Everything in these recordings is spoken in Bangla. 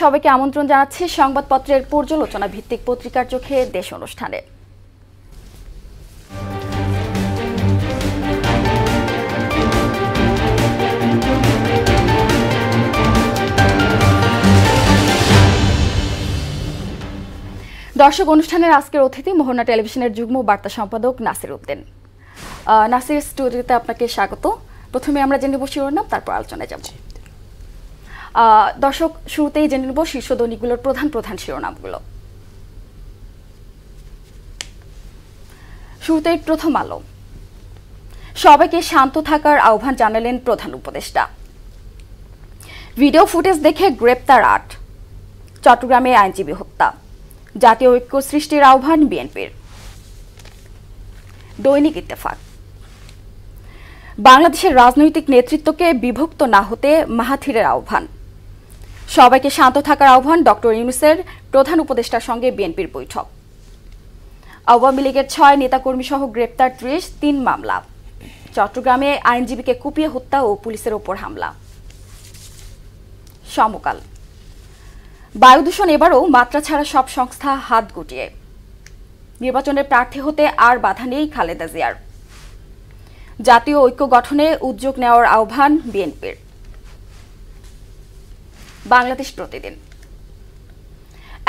সবাইকে আমন্ত্রণ জানাচ্ছি সংবাদপত্রের পর্যালোচনা ভিত্তিক পত্রিকার চোখে দেশ অনুষ্ঠানে। দর্শক, অনুষ্ঠানের আজকের অতিথি মোহনা টেলিভিশনের যুগ্ম বার্তা সম্পাদক নাসির উদ্দিন। নাসির, স্টুডিওতে আপনাকে স্বাগত। প্রথমে আমরা জেনে নেব শিরোনাম, তারপর আলোচনায় যাব। দর্শক, শুরুতেই জেনে নেব শীর্ষ দৈনিকগুলোর প্রধান প্রধান শিরোনামগুলো। শুরুতেই প্রথম আলো। সবাইকে শান্ত থাকার আহ্বান জানালেন প্রধান উপদেষ্টা। ভিডিও ফুটেজ দেখে গ্রেপ্তার ৮। চট্টগ্রামে আইনজীবী হত্যা। জাতীয় ঐক্য সৃষ্টির আহ্বান বিএনপির। দৈনিক ইত্তেফাক। বাংলাদেশের রাজনৈতিক নেতৃত্বকে বিভক্ত না হতে মাহাথিরের আহ্বান। সবাইকে শান্ত থাকার আহ্বান ডক্টর ইউনূসের, প্রধান উপদেষ্টার সঙ্গে বিএনপির বৈঠক। আওয়ামী লীগের ৬ নেতাকর্মী সহ গ্রেপ্তার ৩০ মামলা। চট্টগ্রামে আইনজীবীকে কুপিয়ে হত্যা ও পুলিশের ওপর হামলা। সমকাল। বায়ু দূষণ এবারও মাত্রা ছাড়া সব সংস্থা হাত গুটিয়ে। নির্বাচনের প্রার্থী হতে আর বাধা নেই খালেদা জিয়ার। জাতীয় ঐক্য গঠনে উদ্যোগ নেওয়ার আহ্বান বিএনপির। বাংলাদেশ প্রতিদিন।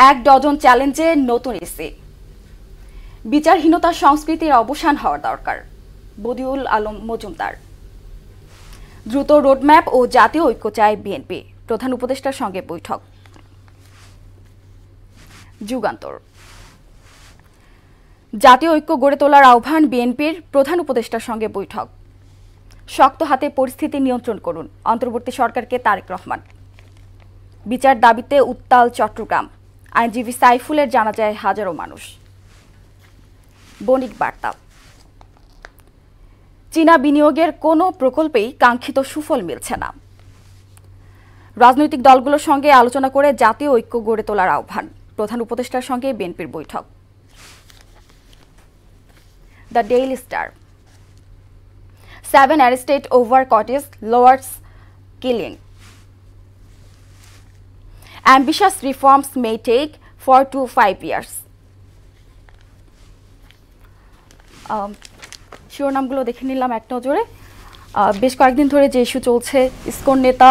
১ ডজন চ্যালেঞ্জে নতুন ইসি। বিচারহীনতার সংস্কৃতির অবসান হওয়ার দরকার, বদিউল আলম মজুমদার। দ্রুত রোডম্যাপ ও জাতীয় ঐক্য চায় বিএনপি, প্রধান উপদেষ্টার সঙ্গে বৈঠক। যুগান্তর। জাতীয় ঐক্য গড়ে তোলার আহ্বান বিএনপির, প্রধান উপদেষ্টার সঙ্গে বৈঠক। শক্ত হাতে পরিস্থিতি নিয়ন্ত্রণ করুন, অন্তর্বর্তী সরকারকে তারেক রহমান। বিচার দাবিতে উত্তাল চট্টগ্রাম, আইনজীবী সাইফুলের জানাজায় হাজারো মানুষ। বণিক বার্তা। চীনা বিনিয়োগের কোনো প্রকল্পেই কাঙ্ক্ষিত সুফল মিলছে না। রাজনৈতিক দলগুলোর সঙ্গে আলোচনা করে জাতীয় ঐক্য গড়ে তোলার আহ্বান, প্রধান উপদেষ্টার সঙ্গে বিএনপির বৈঠক। The daily star. 7 arrested over Curtis Lowar's killing. Ambitious reforms may take 4 to 5 years. শিরোনামগুলো দেখে নিলাম এক নজরে। বেশ কয়েকদিন ধরে যে ইস্যু চলছে, ইসকন নেতা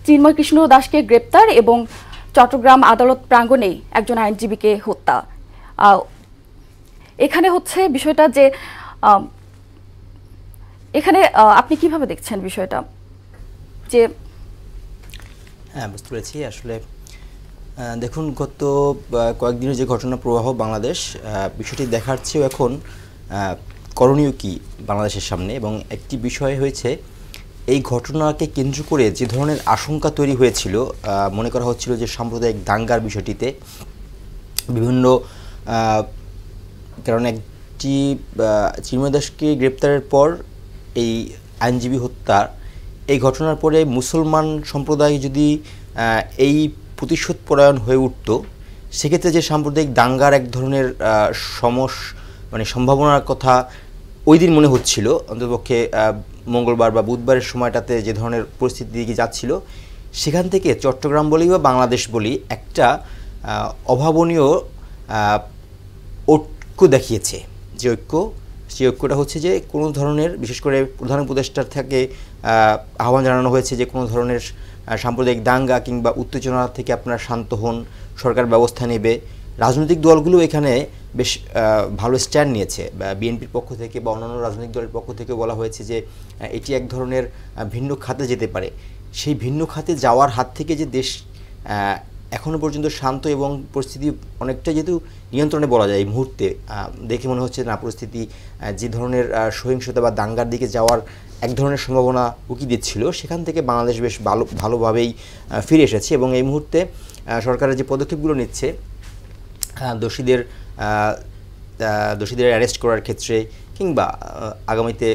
চিন্ময় কৃষ্ণ দাসকে গ্রেপ্তার এবং চট্টগ্রাম আদালত প্রাঙ্গণেই একজন আইনজীবীকে হত্যা। এখানে হচ্ছে বিষয়টা যে এখানে আপনি কিভাবে দেখছেন বিষয়টা? যে হ্যাঁ, বুঝতে পেরেছি। আসলে দেখুন, গত কয়েকদিনের যে ঘটনা প্রবাহ বাংলাদেশ, বিষয়টি দেখার চেয়েও এখন করণীয় কি বাংলাদেশের সামনে, এবং একটি বিষয় হয়েছে এই ঘটনাকে কেন্দ্র করে যে ধরনের আশঙ্কা তৈরি হয়েছিল, মনে করা হচ্ছিল যে সাম্প্রদায়িক দাঙ্গার বিষয়টিতে বিভিন্ন কারণ একটি চিন্ময় দাসকে গ্রেপ্তারের পর এই আইনজীবী হত্যা, এই ঘটনার পরে মুসলমান সম্প্রদায় যদি এই প্রতিশোধ পরায়ণ হয়ে উঠত, সেক্ষেত্রে যে সাম্প্রদায়িক দাঙ্গার এক ধরনের সম্ভাবনার কথা ওই দিন মনে হচ্ছিল, অন্ততপক্ষে মঙ্গলবার বা বুধবারের সময়টাতে যে ধরনের পরিস্থিতি দিকে যাচ্ছিল, সেখান থেকে চট্টগ্রাম বলি বা বাংলাদেশ বলি একটা অভাবনীয় ঐক্য দেখিয়েছে। যে ঐক্যটা হচ্ছে যে কোনো ধরনের, বিশেষ করে প্রধান উপদেষ্টার থেকে আহ্বান জানানো হয়েছে যে কোনো ধরনের সাম্প্রদায়িক দাঙ্গা কিংবা উত্তেজনা থেকে আপনারা শান্ত হন, সরকার ব্যবস্থা নেবে। রাজনৈতিক দলগুলো এখানে বেশ ভালো স্ট্যান্ড নিয়েছে, বিএনপির পক্ষ থেকে বা অন্যান্য রাজনৈতিক দলের পক্ষ থেকে বলা হয়েছে যে এটি এক ধরনের ভিন্ন খাতে যেতে পারে। সেই ভিন্ন খাতে যাওয়ার হাত থেকে যে দেশ এখনও পর্যন্ত শান্ত এবং পরিস্থিতি অনেকটা যেহেতু নিয়ন্ত্রণে বলা যায়, এই মুহূর্তে দেখে মনে হচ্ছে না পরিস্থিতি যে ধরনের সহিংসতা বা দাঙ্গার দিকে যাওয়ার এক ধরনের সম্ভাবনা উকি দিচ্ছিল, সেখান থেকে বাংলাদেশ বেশ ভালোভাবেই ফিরে এসেছে। এবং এই মুহূর্তে সরকারের যে পদক্ষেপগুলো নিচ্ছে, দোষীদের অ্যারেস্ট করার ক্ষেত্রে কিংবা আগামীতে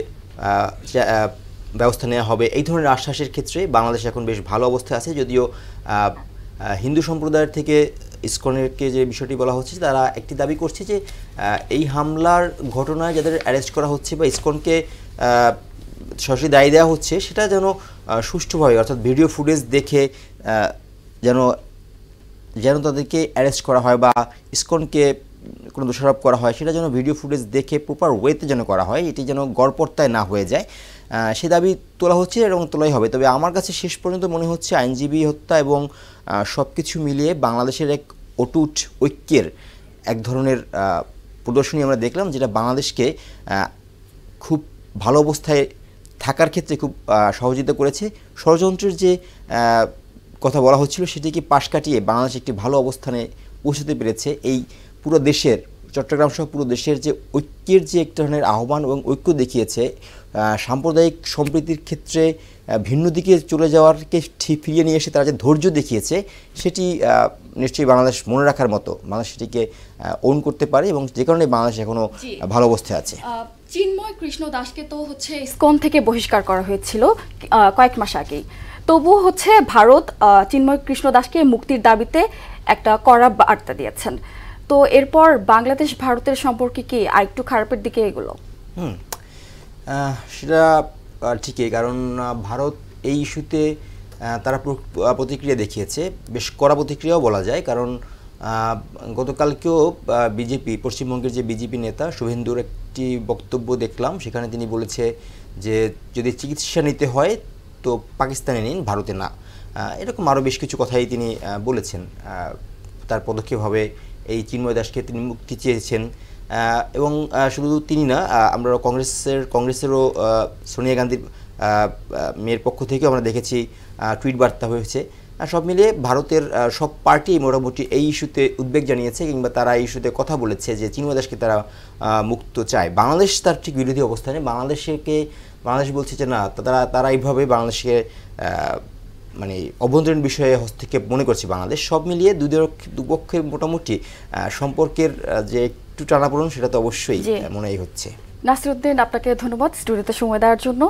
ব্যবস্থা নেওয়া হবে, এই ধরনের আশ্বাসের ক্ষেত্রে বাংলাদেশ এখন বেশ ভালো অবস্থায় আছে। যদিও হিন্দু সম্প্রদায়ের থেকে ইসকনকে যে বিষয়টি বলা হচ্ছে, তারা একটি দাবি করছে যে এই হামলার ঘটনায় যাদের অ্যারেস্ট করা হচ্ছে বা ইসকনকে সরাসরি দায়ী দেওয়া হচ্ছে সেটা যেন সুষ্ঠুভাবে, অর্থাৎ ভিডিও ফুটেজ দেখে যেন যেন তাদেরকে অ্যারেস্ট করা হয় বা ইসকনকে কোনো দোষারোপ করা হয়, সেটা যেন ভিডিও ফুটেজ দেখে প্রপার ওয়েতে যেন করা হয়, এটি যেন গড়পড়তায় না হয়ে যায়, সে দাবি তোলা হচ্ছে এবং তোলাই হবে। তবে আমার কাছে শেষ পর্যন্ত মনে হচ্ছে আইনজীবী হত্যা এবং সব কিছু মিলিয়ে বাংলাদেশের এক অটুট ঐক্যের এক ধরনের প্রদর্শনী আমরা দেখলাম, যেটা বাংলাদেশকে খুব ভালো অবস্থায় থাকার ক্ষেত্রে খুব সহযোগিতা করেছে। ষড়যন্ত্রের যে কথা বলা হচ্ছিল সেটিকে পাশ কাটিয়ে বাংলাদেশ একটি ভালো অবস্থানে পৌঁছতে পেরেছে। এই পুরো দেশের, চট্টগ্রাম সহ পুরো দেশের যে ঐক্যের যে এক ধরনের আহ্বান এবং ঐক্য দেখিয়েছে, সাম্প্রদায়িক সম্প্রীতির ক্ষেত্রে ভিন্ন দিকে চলে যাওয়ারকে ঠিক ফিরিয়ে নিয়ে এসে তারা যে ধৈর্য দেখিয়েছে, সেটি নিশ্চয়ই বাংলাদেশ মনে রাখার মতো। বাংলাদেশ সেটিকে ওন করতে পারে এবং যে কারণে বাংলাদেশ এখনও ভালো অবস্থায় আছে। চিন্ময় কৃষ্ণ দাসকে তো ইসকন থেকে বহিষ্কার করা হয়েছিল কয়েক মাস আগেই, তবুও ভারত চিন্ময় কৃষ্ণ দাসকে মুক্তির দাবিতে একটা কড়া বার্তা দিয়েছেন। তো এরপর বাংলাদেশ ভারতের সম্পর্কে কি আরেকটু খারাপের দিকে এগুলো? সেটা ঠিকই, কারণ ভারত এই ইস্যুতে তারা প্রতিক্রিয়া দেখিয়েছে, বেশ কড়া প্রতিক্রিয়াও বলা যায়। কারণ গতকালকেও বিজেপি, পশ্চিমবঙ্গের যে বিজেপি নেতা শুভেন্দুর একটি বক্তব্য দেখলাম, সেখানে তিনি বলেছে যে যদি চিকিৎসা নিতে হয় তো পাকিস্তানে নিন, ভারতে না। এরকম আরও বেশ কিছু কথাই তিনি বলেছেন। তার পদক্ষেপ হবে এই চিন্ময় দাসকে তিনি মুক্তি চেয়েছেন। এবং শুধু তিনি না, আমরা কংগ্রেসেরও সোনিয়া গান্ধীর মেয়ের পক্ষ থেকেও আমরা দেখেছি টুইট বার্তা হয়েছে। সব মিলিয়ে ভারতের সব পার্টি মোটামুটি এই ইস্যুতে উদ্বেগ জানিয়েছে, কিংবা তারা এই ইস্যুতে কথা বলেছে যে চিন্ময় দাসকে তারা মুক্ত চায়। বাংলাদেশ তার ঠিক বিরোধী অবস্থানে। বাংলাদেশ বলছে যে না, তারা এইভাবে বাংলাদেশকে মানে অভ্যন্তরীণ বিষয়ে হস্তক্ষেপ মনে করছে বাংলাদেশ। সব মিলিয়ে দুপক্ষের মোটামুটি সম্পর্কের যে একটু টানাপোড়েন, সেটা তো অবশ্যই মনেই হচ্ছে। নাসিরউদ্দিন, আপনাকে ধন্যবাদ স্টুডিওতে সময় দেওয়ার জন্য।